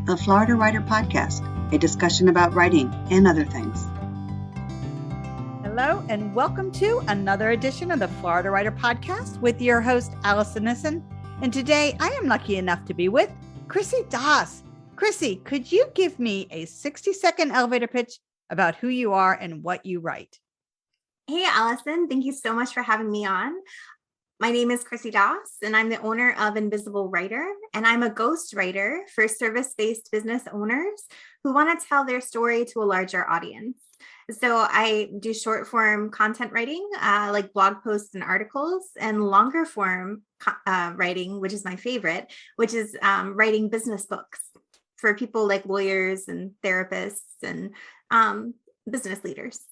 the Florida Writer Podcast, a discussion about writing and other things. Hello, and welcome to another edition of the Florida Writer Podcast with your host, Alison Nissen. And today I am lucky enough to be with Chrissy Das. Chrissy, could you give me a 60-second elevator pitch about who you are and what you write? Hey, Alison. Thank you so much for having me on. My name is Chrissy Das, and I'm the owner of Invisible Writer, and I'm a ghostwriter for service-based business owners who want to tell their story to a larger audience. So I do short form content writing, like blog posts and articles, and longer form writing, which is my favorite, which is writing business books for people like lawyers and therapists and business leaders.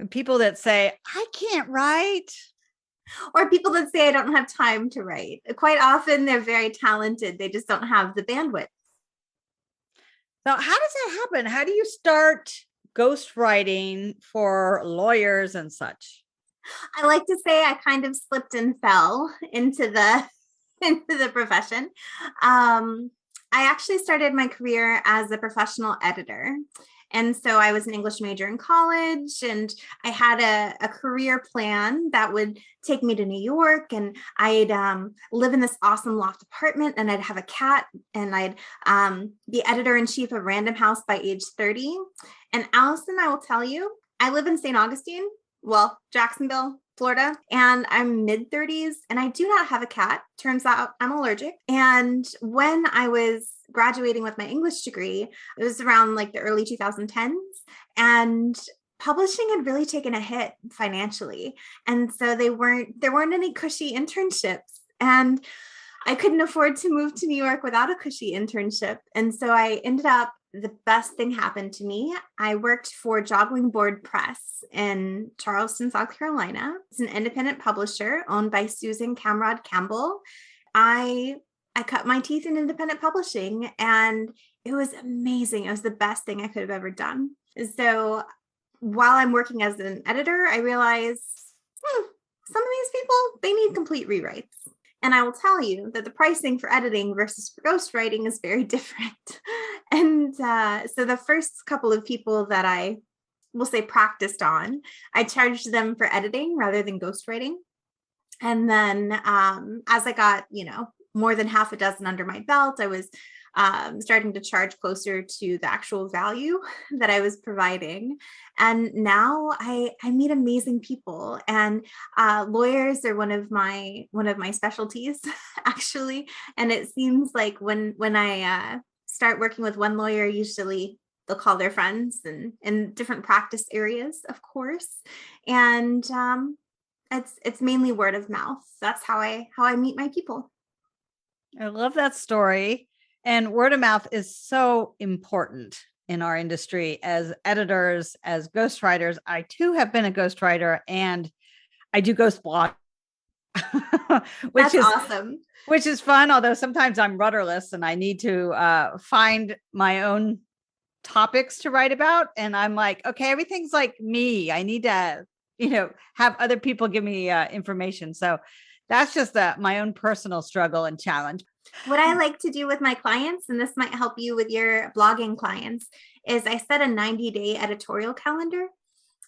People that say, I can't write. Or people that say, I don't have time to write. Quite often, they're very talented. They just don't have the bandwidth. So how does that happen? How do you start ghostwriting for lawyers and such? I like to say I kind of slipped and fell into the profession. I actually started my career as a professional editor. And so I was an English major in college, and I had a career plan that would take me to New York, and I'd live in this awesome loft apartment, and I'd have a cat, and I'd be editor-in-chief of Random House by age 30. And Alison, I will tell you, I live in St. Augustine, Jacksonville, Florida, and I'm mid-30s, and I do not have a cat. Turns out I'm allergic. And when I was graduating with my English degree, it was around like the early 2010s, and publishing had really taken a hit financially. And so there weren't any cushy internships, and I couldn't afford to move to New York without a cushy internship. And so I ended up, the best thing happened to me. I worked for Joggling Board Press in Charleston, South Carolina. It's an independent publisher owned by Susan Camrod Campbell. I cut my teeth in independent publishing, and it was amazing. It was the best thing I could have ever done. So while I'm working as an editor, I realized some of these people, they need complete rewrites. And I will tell you that the pricing for editing versus for ghostwriting is very different. And so the first couple of people that I will say practiced on, I charged them for editing rather than ghostwriting. And then as I got, more than half a dozen under my belt, I was starting to charge closer to the actual value that I was providing. And now I meet amazing people, and lawyers are one of my specialties, actually. And it seems like when I start working with one lawyer, usually they'll call their friends and in different practice areas, of course. And it's mainly word of mouth. That's how I meet my people. I love that story. And word of mouth is so important in our industry as editors, as ghostwriters. I too have been a ghostwriter, and I do ghost blog, which is awesome. Which is fun. Although sometimes I'm rudderless and I need to find my own topics to write about. And I'm like, okay, everything's like me. I need to, have other people give me information. So that's just my own personal struggle and challenge. What I like to do with my clients, and this might help you with your blogging clients, is I set a 90-day editorial calendar.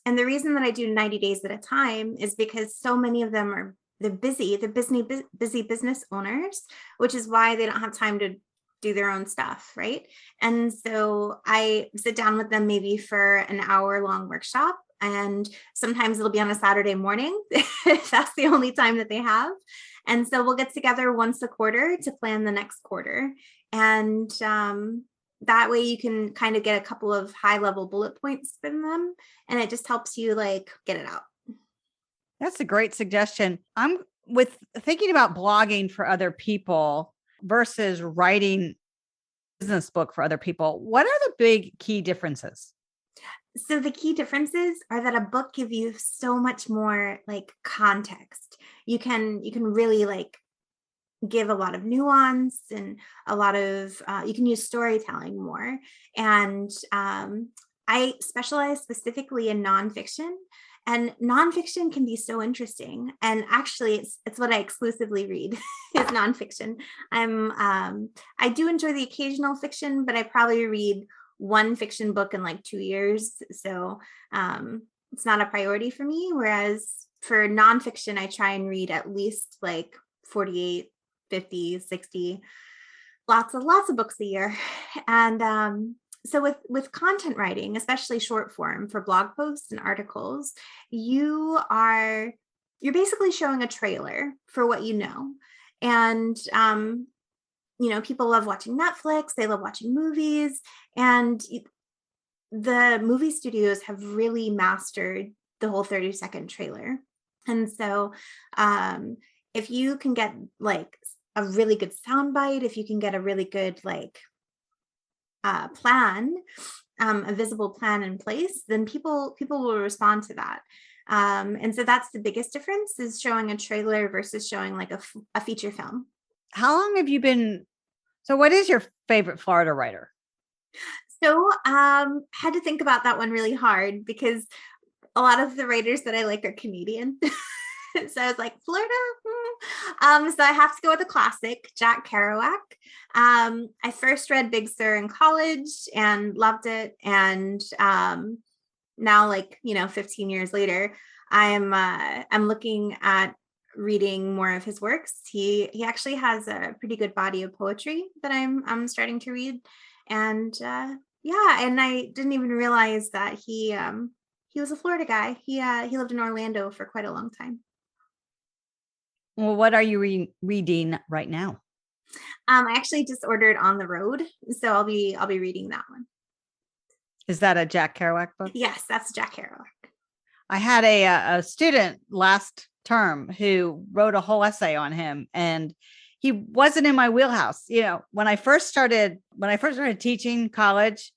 And the reason that I do 90 days at a time is because so many of them they're busy business owners, which is why they don't have time to do their own stuff, right? And so I sit down with them maybe for an hour-long workshop. And sometimes it'll be on a Saturday morning if that's the only time that they have. And so we'll get together once a quarter to plan the next quarter. And that way you can kind of get a couple of high-level bullet points from them. And it just helps you get it out. That's a great suggestion. I'm with thinking about blogging for other people versus writing a business book for other people. What are the big key differences? So the key differences are that a book gives you so much more context. You can really give a lot of nuance and a lot of, you can use storytelling more. And I specialize specifically in nonfiction. And nonfiction can be so interesting. And actually, it's what I exclusively read is nonfiction. I do enjoy the occasional fiction, but I probably read one fiction book in like 2 years. So it's not a priority for me. Whereas for nonfiction, I try and read at least like 48, 50, 60, lots of books a year. And so with content writing, especially short form for blog posts and articles, you're basically showing a trailer for what you know. And people love watching Netflix, they love watching movies, and the movie studios have really mastered the whole 30-second trailer. And so if you can get like a really good soundbite, if you can get a really good like plan, a visible plan in place, then people will respond to that. And so that's the biggest difference, is showing a trailer versus showing like a feature film. How long have you been? So what is your favorite Florida writer? So had to think about that one really hard, because a lot of the writers that I like are Canadian. So I was like, Florida. So I have to go with a classic, Jack Kerouac. I first read Big Sur in college and loved it. And now, like, 15 years later, I'm looking at reading more of his works. He actually has a pretty good body of poetry that I'm starting to read. And and I didn't even realize that he was a Florida guy. He lived in Orlando for quite a long time. Well, what are you reading right now? I actually just ordered On the Road, so I'll be reading that one. Is that a Jack Kerouac book? Yes, that's Jack Kerouac. I had a student last term who wrote a whole essay on him, and he wasn't in my wheelhouse. When I first started teaching college,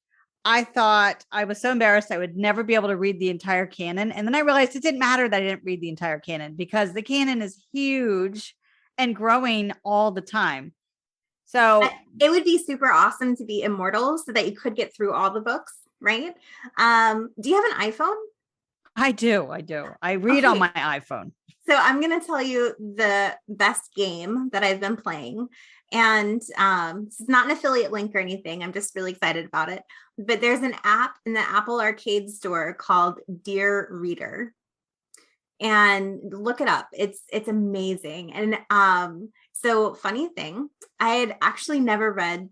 I thought I was so embarrassed I would never be able to read the entire canon. And then I realized it didn't matter that I didn't read the entire canon, because the canon is huge and growing all the time. So it would be super awesome to be immortal so that you could get through all the books, right? Do you have an iPhone? I do. I read on my iPhone. So I'm going to tell you the best game that I've been playing. And it's not an affiliate link or anything. I'm just really excited about it. But there's an app in the Apple Arcade store called Dear Reader. And look it up. It's amazing. And so funny thing, I had actually never read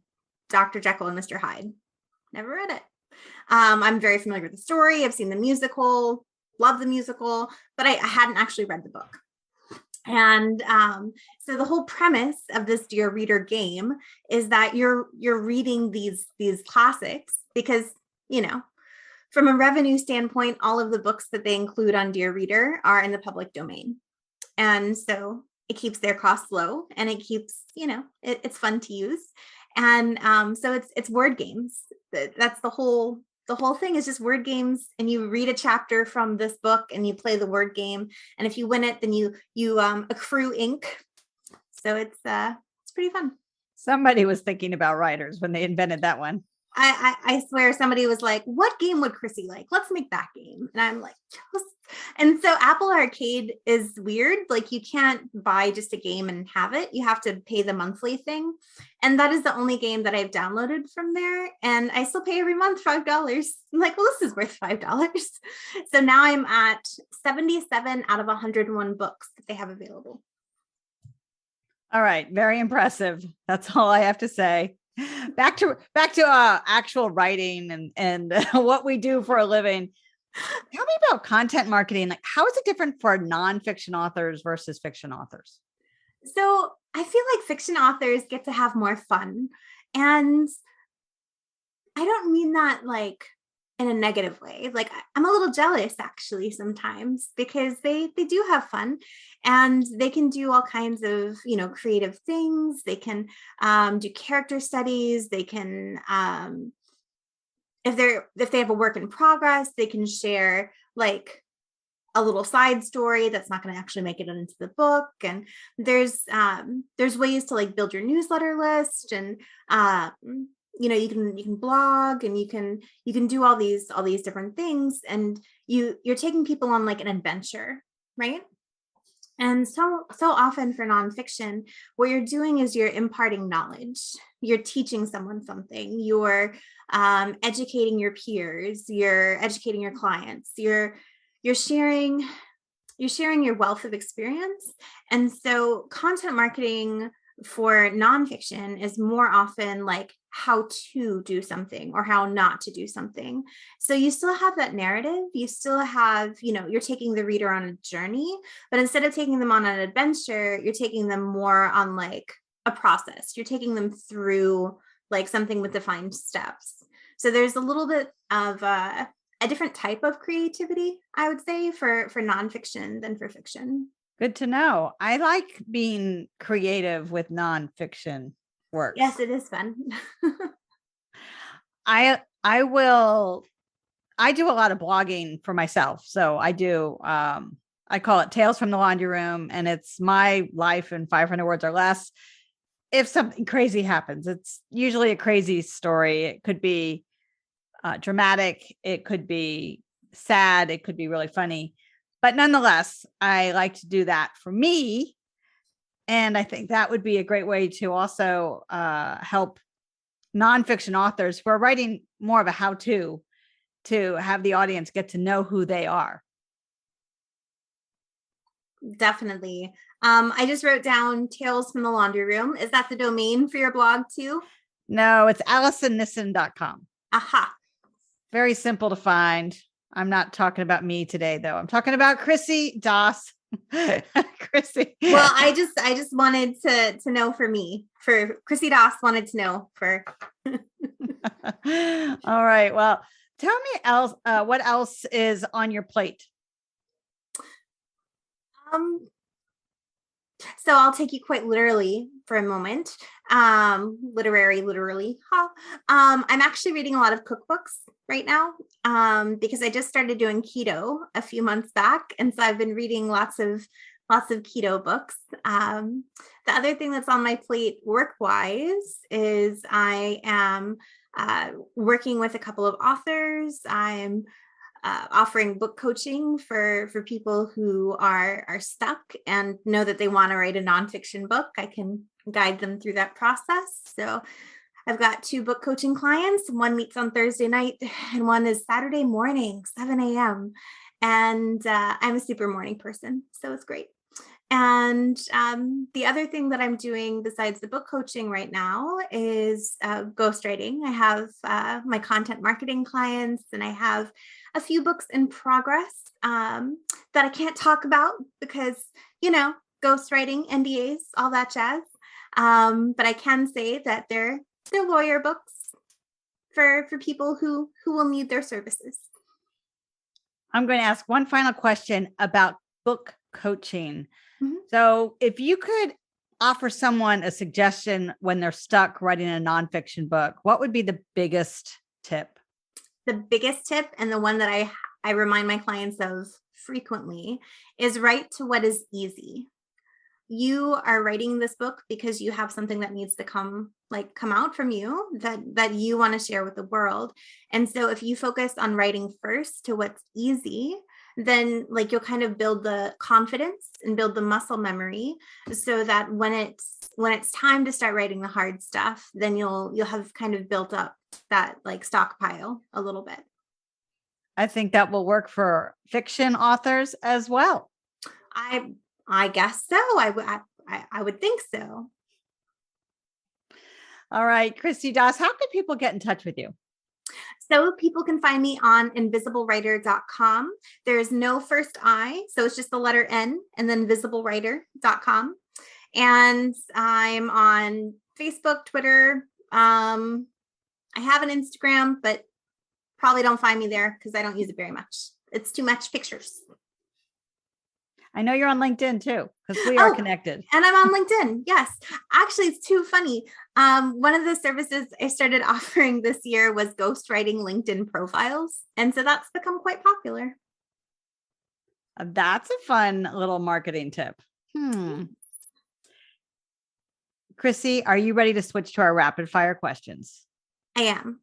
Dr. Jekyll and Mr. Hyde. Never read it. I'm very familiar with the story. I've seen the musical, love the musical, but I hadn't actually read the book. And so the whole premise of this Dear Reader game is that you're reading these classics, because, from a revenue standpoint, all of the books that they include on Dear Reader are in the public domain. And so it keeps their costs low, and it keeps, it's fun to use. And so it's word games. That's the whole thing, is just word games, and you read a chapter from this book and you play the word game. And if you win it, then you accrue ink. So it's pretty fun. Somebody was thinking about writers when they invented that one. I swear somebody was like, what game would Chrissy like? Let's make that game. And I'm like, yes. And so Apple Arcade is weird. Like, you can't buy just a game and have it. You have to pay the monthly thing. And that is the only game that I've downloaded from there. And I still pay every month $5. I'm like, well, this is worth $5. So now I'm at 77 out of 101 books that they have available. All right. Very impressive. That's all I have to say. Back to actual writing and what we do for a living. Tell me about content marketing. Like, how is it different for nonfiction authors versus fiction authors? So I feel like fiction authors get to have more fun. And I don't mean that like in a negative way. Like, I'm a little jealous actually sometimes, because they do have fun, and they can do all kinds of, creative things. They can do character studies. They can, if they have a work in progress, they can share like a little side story that's not going to actually make it into the book. And there's ways to like build your newsletter list, and you can blog, and you can do all these different things, and you're taking people on like an adventure, right? And so often for nonfiction, what you're doing is you're imparting knowledge. You're teaching someone something. You're educating your peers. You're educating your clients. You're sharing your wealth of experience. And so content marketing for nonfiction is more often like how to do something or how not to do something. So you still have that narrative. You still have, you're taking the reader on a journey, but instead of taking them on an adventure, you're taking them more on like a process. You're taking them through like something with defined steps. So there's a little bit of a different type of creativity, I would say, for nonfiction than for fiction. Good to know. I like being creative with nonfiction works. Yes, it is fun. I do a lot of blogging for myself. So I do, I call it Tales from the Laundry Room, and it's my life in 500 words or less. If something crazy happens, it's usually a crazy story. It could be dramatic. It could be sad. It could be really funny. But nonetheless, I like to do that for me. And I think that would be a great way to also help nonfiction authors who are writing more of a how-to have the audience get to know who they are. Definitely. I just wrote down Tales from the Laundry Room. Is that the domain for your blog too? No, it's AlisonNissen.com. Aha. Very simple to find. I'm not talking about me today, though. I'm talking about Chrissy Doss. Chrissy. Well, I just wanted to know for me. For Chrissy Doss wanted to know for. All right. Well, tell me what else is on your plate? So I'll take you quite literally for a moment. Literally. I'm actually reading a lot of cookbooks right now because I just started doing keto a few months back. And so I've been reading lots of keto books. The other thing that's on my plate work-wise is I am working with a couple of authors. I'm offering book coaching for people who are stuck and know that they want to write a nonfiction book. I can guide them through that process. So I've got 2 book coaching clients. One meets on Thursday night and one is Saturday morning, 7 a.m. And I'm a super morning person, so it's great. And the other thing that I'm doing besides the book coaching right now is ghostwriting. I have my content marketing clients, and I have a few books in progress that I can't talk about because, ghostwriting, NDAs, all that jazz. But I can say that they're lawyer books for people who will need their services. I'm going to ask one final question about book coaching. Mm-hmm. So if you could offer someone a suggestion when they're stuck writing a nonfiction book, what would be the biggest tip? The biggest tip, and the one that I remind my clients of frequently, is write to what is easy. You are writing this book because you have something that needs to come out from you that you want to share with the world. And so if you focus on writing first to what's easy, then you'll kind of build the confidence and build the muscle memory so that when it's time to start writing the hard stuff, then you'll have kind of built up that stockpile a little bit. I think that will work for fiction authors as well. I guess so. I would think so. All right, Chrissy Doss, how can people get in touch with you? So people can find me on nvisiblewriter.com. There's no first I, so it's just the letter N and then visiblewriter.com. And I'm on Facebook, Twitter. I have an Instagram, but probably don't find me there because I don't use it very much. It's too much pictures. I know you're on LinkedIn too, because we are connected. And I'm on LinkedIn. Yes. Actually, it's too funny. One of the services I started offering this year was ghostwriting LinkedIn profiles. And so that's become quite popular. That's a fun little marketing tip. Chrissy, are you ready to switch to our rapid fire questions? I am.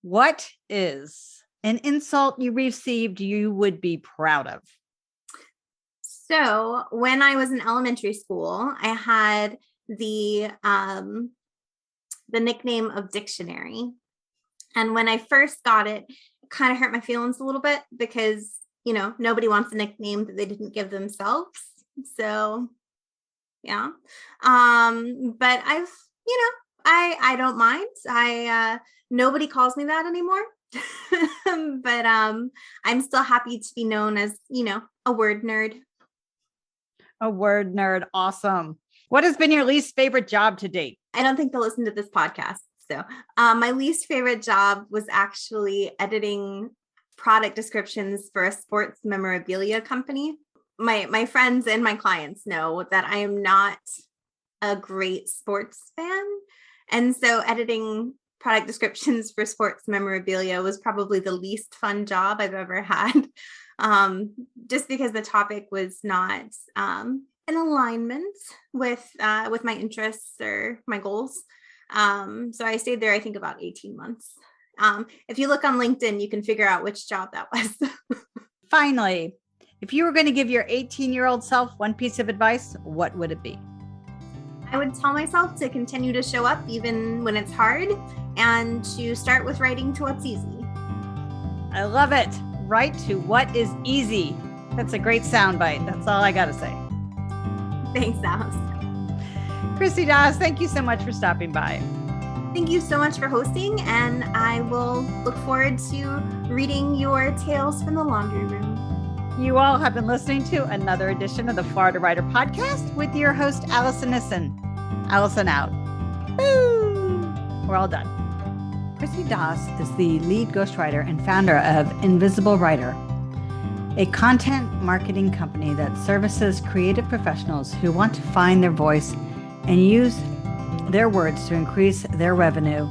What is an insult you received you would be proud of? So when I was in elementary school, I had the nickname of Dictionary. And when I first got it, it kind of hurt my feelings a little bit because, nobody wants a nickname that they didn't give themselves. So, yeah. But I don't mind. Nobody calls me that anymore. But I'm still happy to be known as, a word nerd. A word nerd. Awesome. What has been your least favorite job to date? I don't think they'll listen to this podcast. So my least favorite job was actually editing product descriptions for a sports memorabilia company. My friends and my clients know that I am not a great sports fan. And so editing product descriptions for sports memorabilia was probably the least fun job I've ever had. Just because the topic was not in alignment with my interests or my goals. So I stayed there, I think, about 18 months. If you look on LinkedIn, you can figure out which job that was. Finally, if you were going to give your 18-year-old self one piece of advice, what would it be? I would tell myself to continue to show up even when it's hard and to start with writing to what's easy. I love it. Write to what is easy. That's a great soundbite. That's all I got to say. Thanks, Alice. Chrissy Das, thank you so much for stopping by. Thank you so much for hosting, and I will look forward to reading your tales from the laundry room. You all have been listening to another edition of the Florida Writer Podcast with your host, Alison Nissen. Alison out. Woo! We're all done. Chrissy Das is the lead ghostwriter and founder of Invisible Writer, a content marketing company that services creative professionals who want to find their voice and use their words to increase their revenue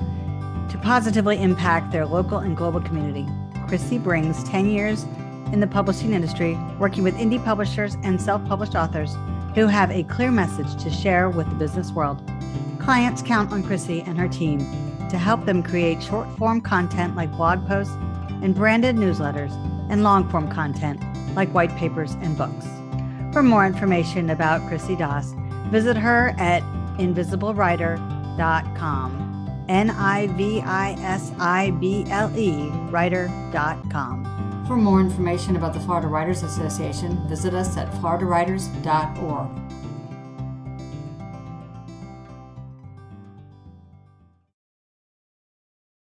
to positively impact their local and global community. Chrissy brings 10 years in the publishing industry, working with indie publishers and self-published authors who have a clear message to share with the business world. Clients count on Chrissy and her team to help them create short-form content like blog posts and branded newsletters and long-form content like white papers and books. For more information about Chrissy Das, visit her at nvisiblewriter.com, nivisible writer.com. For more information about the Florida Writers Association, visit us at floridawriters.org.